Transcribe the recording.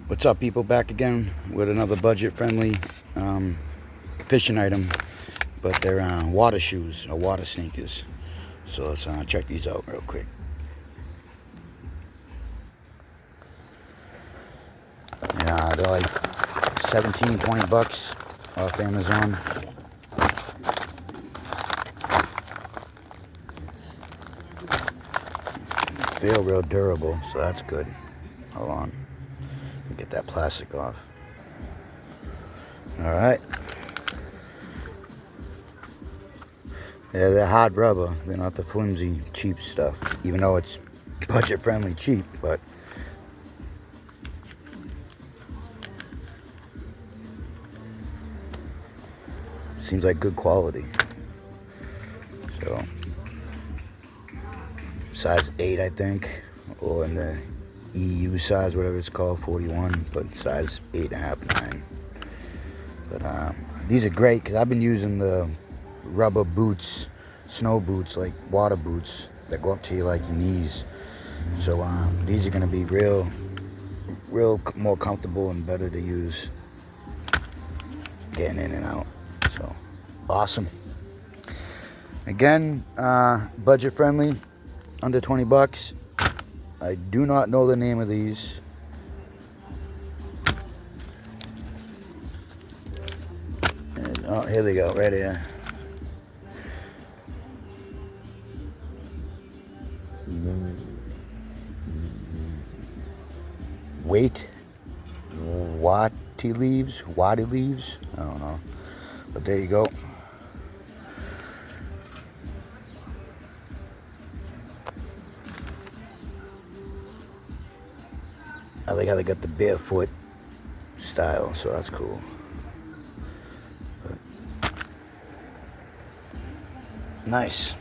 What's up, people? Back again with another budget-friendly fishing item, but they're water shoes or water sneakers. So let's check these out real quick. Yeah, they're like 17, 20 bucks off Amazon. Feel real durable, so that's good. Hold on. Get that plastic off. Alright. Yeah, they're hard rubber. They're not the flimsy, cheap stuff. Even though it's budget-friendly cheap, but seems like good quality. So, size 8, I think, or in the EU size, whatever it's called, 41, but size 8.5, 9. But these are great because I've been using the rubber boots, snow boots, like water boots that go up to you like your knees. So these are going to be real more comfortable and better to use getting in and out. So awesome. Again, budget friendly, under 20 bucks. I do not know the name of these. And, oh, here they go, right here. WateLves, I don't know, but there you go. I like how they got the barefoot style, so that's cool. But nice.